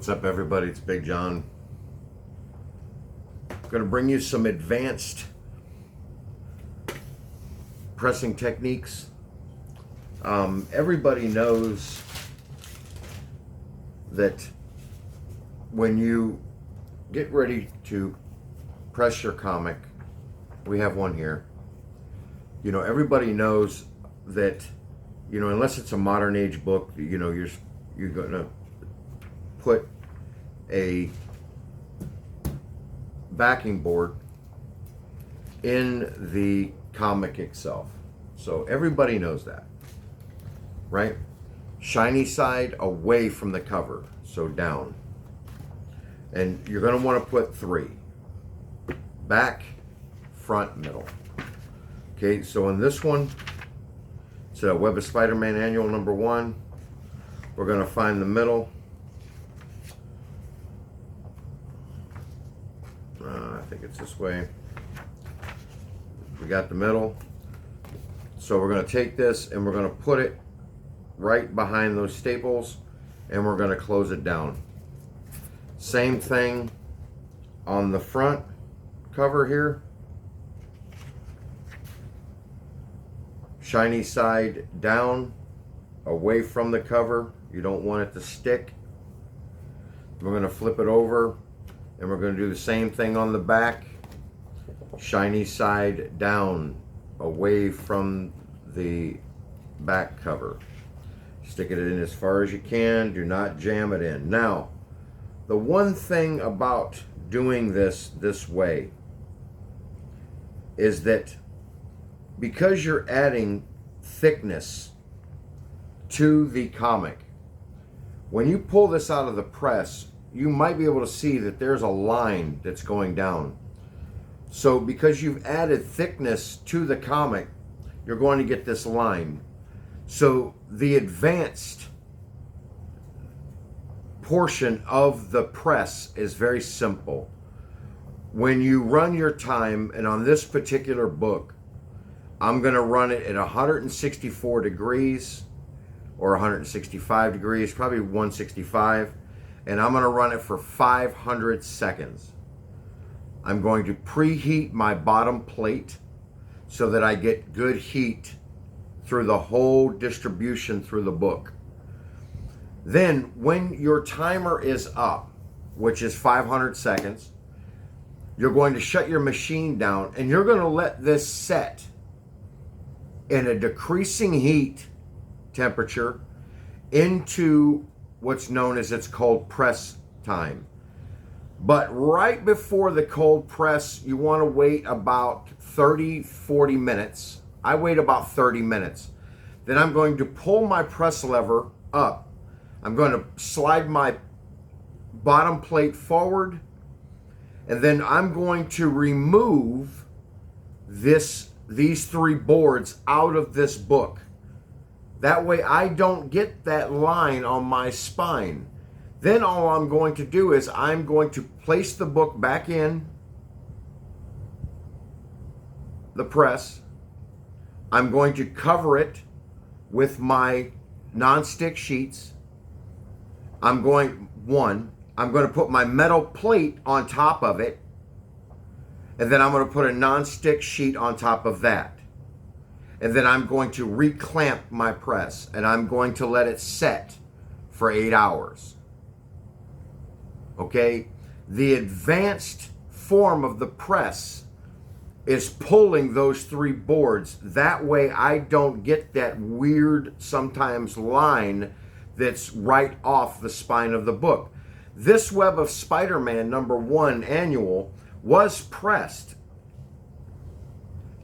What's up, everybody? It's Big John. Going to bring you some advanced pressing techniques. Everybody knows that when you get ready to press your comic, we have one here. You know, everybody knows that, you know, unless it's a modern age book, you know, you're going to put a backing board in the comic itself. So everybody knows that, right? Shiny side away from the cover, so down. And you're going to want to put 3. Back, front, middle. Okay, so in this one, it's a Web of Spider-Man Annual number 1. We're going to find the middle. I think it's this way. We got the middle. So we're going to take this and we're going to put it right behind those staples and we're going to close it down. Same thing on the front cover here. Shiny side down, away from the cover. You don't want it to stick. We're going to flip it over and we're going to do the same thing on the back. Shiny side down, away from the back cover. Stick it in as far as you can. Do not jam it in. Now, the one thing about doing this way is that because you're adding thickness to the comic, when you pull this out of the press, you might be able to see that there's a line that's going down. So because you've added thickness to the comic, you're going to get this line. So the advanced portion of the press is very simple. When you run your time, and on this particular book, I'm going to run it at 164 degrees or 165 degrees, probably 165. And I'm going to run it for 500 seconds. I'm going to preheat my bottom plate so that I get good heat through the whole distribution through the book. Then when your timer is up, which is 500 seconds, you're going to shut your machine down and you're going to let this set in a decreasing heat temperature into what's known as its cold press time. But right before the cold press, you want to wait about 30-40 minutes. I wait about 30 minutes. Then I'm going to pull my press lever up. I'm going to slide my bottom plate forward, and then I'm going to remove these 3 boards out of this book. That way I don't get that line on my spine. Then all I'm going to do is I'm going to place the book back in the press. I'm going to cover it with my non-stick sheets. I'm going to put my metal plate on top of it. And then I'm going to put a non-stick sheet on top of that. And then I'm going to reclamp my press and I'm going to let it set for 8 hours. Okay? The advanced form of the press is pulling those 3 boards. That way I don't get that weird sometimes line that's right off the spine of the book. This Web of Spider-Man number 1 annual was pressed.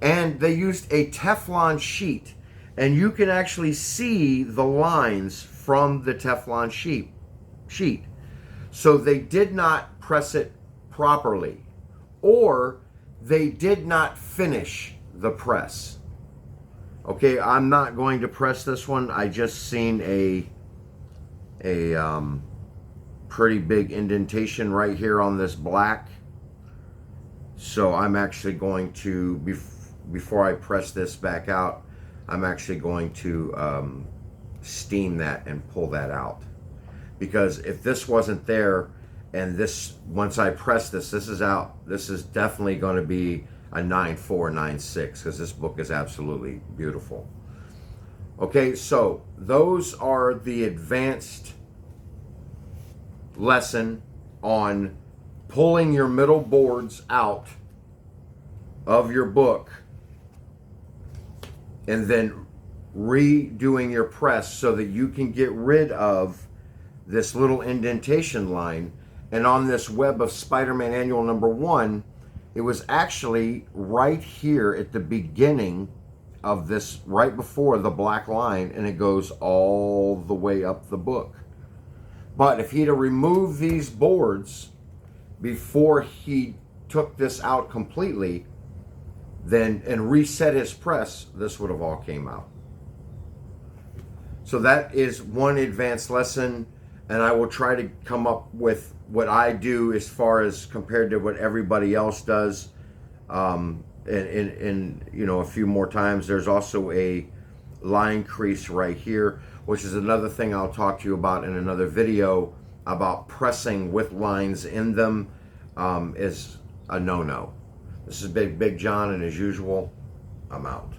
And they used a Teflon sheet. And you can actually see the lines from the Teflon sheet. So they did not press it properly. Or they did not finish the press. Okay, I'm not going to press this one. I just seen a pretty big indentation right here on this black. So I'm actually going to, before I press this back out, I'm actually going to steam that and pull that out. because if this wasn't there, and this, once I press this, this is out, this is definitely going to be a 9.4, 9.6, because this book is absolutely beautiful. Okay, so those are the advanced lesson on pulling your middle boards out of your book and then redoing your press so that you can get rid of this little indentation line. And on this web of Spider-Man Annual number 1, it was actually right here at the beginning of this, right before the black line, and it goes all the way up the book. But if he'd have removed these boards before he took this out completely, then and reset his press, this would have all came out. So that is one advanced lesson, and I will try to come up with what I do as far as compared to what everybody else does. In you know, a few more times. There's also a line crease right here, which is another thing I'll talk to you about in another video, about pressing with lines in them is a no-no. This is Big John, and as usual, I'm out.